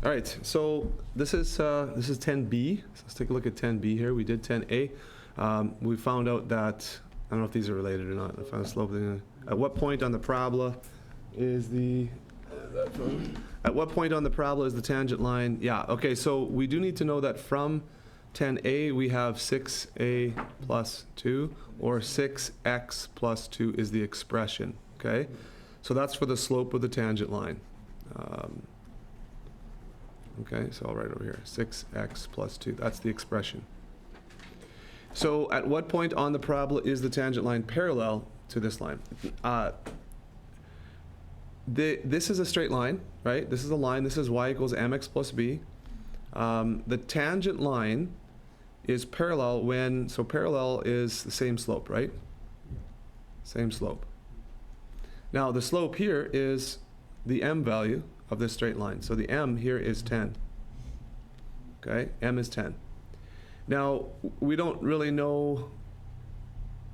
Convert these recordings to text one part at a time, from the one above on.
All right, so this is 10B. So let's take a look at 10B here. We did 10A. We found out that, I don't know if these are related or not. I found a slope. At what point on the parabola is the tangent line? Yeah, okay, so we do need to know that from 10A we have 6A plus 2, or 6x plus 2 is the expression, okay? So that's for the slope of the tangent line. Okay, so I'll write over here, 6x plus 2, that's the expression. So at what point on the parabola is the tangent line parallel to this line? This is a straight line, right? This is a line, this is y equals mx plus b. The tangent line is parallel when, so parallel is the same slope, right? Same slope. Now the slope here is the m value of this straight line. So the m here is 10. Okay, m is 10. Now we don't really know,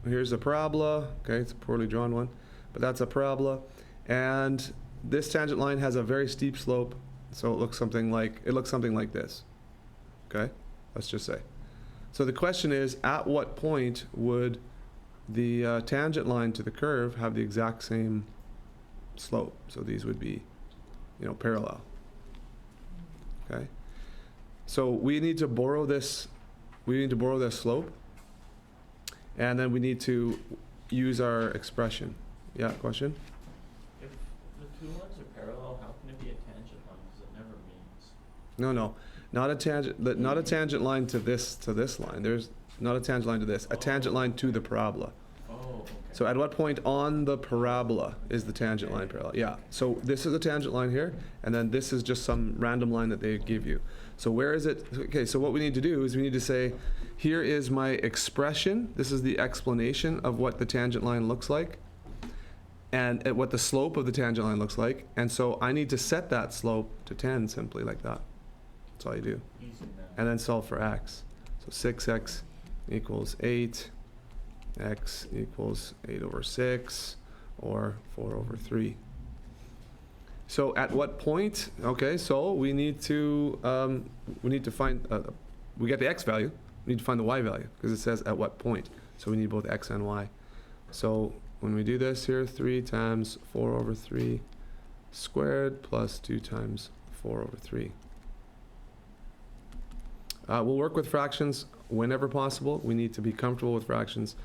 here's a parabola, okay, it's a poorly drawn one, but that's a parabola, and this tangent line has a very steep slope, so it looks something like this. Okay, let's just say. So the question is, at what point would the tangent line to the curve have the exact same slope? So these would be, parallel. Okay, so we need to borrow this. We need to borrow this slope, and then we need to use our expression. Yeah, question? If the two lines are parallel, how can it be a tangent line? Because it never means. No, not a tangent. Not a tangent line to this line. There's not a tangent line to this. A tangent line to the parabola. Oh, okay. So at what point on the parabola is the tangent line parallel? Yeah. So this is a tangent line here, and then this is just some random line that they give you. So where is it? Okay, so what we need to do is we need to say, here is my expression. This is the explanation of what the tangent line looks like, and at what the slope of the tangent line looks like. And so I need to set that slope to 10, simply like that. That's all you do. Easy now. And then solve for x. So 6x equals 8. X equals 8 over 6, or 4 over 3. So at what point? Okay, so we need to find, we get the x value, we need to find the y value, because it says at what point. So we need both x and y. So when we do this here, 3 times 4 over 3 squared plus 2 times 4 over 3. We'll work with fractions whenever possible. We need to be comfortable with fractions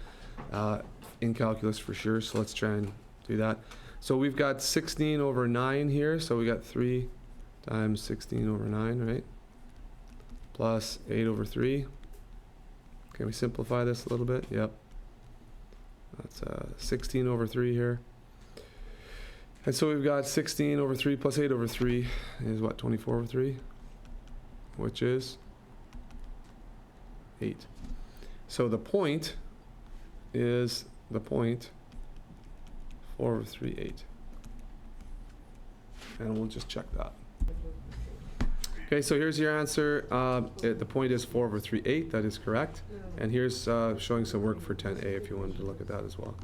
in calculus for sure, so let's try and do that. So we've got 16 over 9 here, so we got 3 times 16 over 9, right? Plus 8 over 3. Can we simplify this a little bit? Yep. That's 16 over 3 here. And so we've got 16 over 3 plus 8 over 3 is what, 24 over 3? Which is 8. So the point is 4 over 3, 8. And we'll just check that. Okay, so here's your answer. The point is 4 over 3, 8. That is correct. And here's showing some work for 10A if you wanted to look at that as well.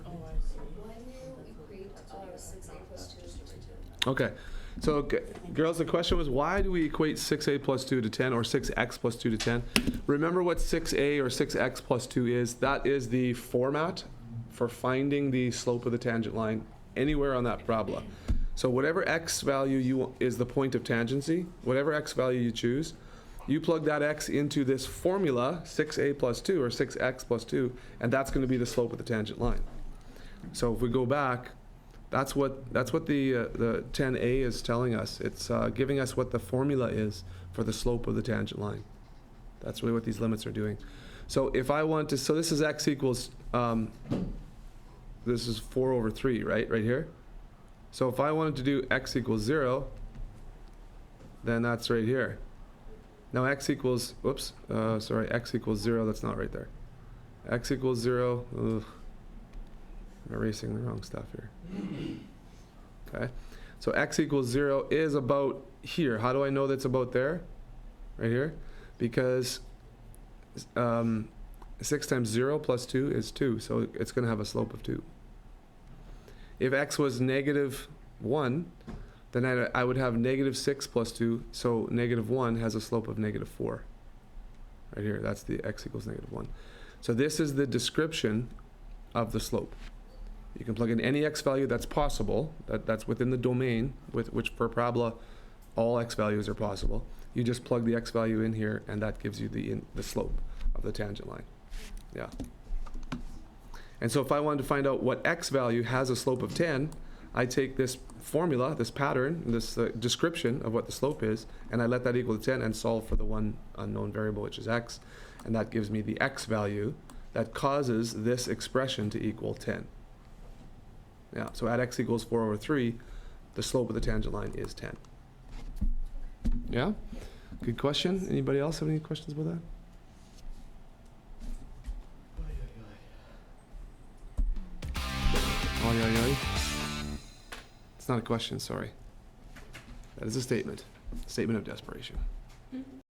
Oh, I see. Why do you equate 6a plus 2 to 2? Okay, so girls, the question was, why do we equate 6a plus 2 to 10, or 6x plus 2 to 10? Remember what 6a or 6x plus 2 is? That is the format for finding the slope of the tangent line anywhere on that parabola. So whatever x value is the point of tangency, whatever x value you choose, you plug that x into this formula, 6a plus 2 or 6x plus 2, and that's going to be the slope of the tangent line. So if we go back, that's what the 10a is telling us. It's giving us what the formula is for the slope of the tangent line. That's really what these limits are doing. So if I want to, so this is x equals, this is 4 over 3, right here. So if I wanted to do x equals 0, then that's right here. Now x equals, x equals 0, that's not right there. X equals 0, ugh, I'm erasing the wrong stuff here. Okay, so x equals 0 is about here. How do I know that's about there? Right here. Because 6 times 0 plus 2 is 2, so it's going to have a slope of 2. If x was -1, then I would have negative 6 plus 2, so negative 1 has a slope of negative 4. Right here, that's the x equals negative 1. So this is the description of the slope. You can plug in any x value that's possible, that's within the domain, with which for a parabola, all x values are possible. You just plug the x value in here, and that gives you the slope of the tangent line. Yeah. And so if I wanted to find out what x value has a slope of 10, I take this formula, this pattern, this description of what the slope is, and I let that equal to 10 and solve for the one unknown variable, which is x, and that gives me the x value that causes this expression to equal 10. Yeah, so at x equals 4/3, the slope of the tangent line is 10. Yeah? Good question. Anybody else have any questions about that? Oy, oy, oy. It's not a question, sorry. That is a statement. Statement of desperation.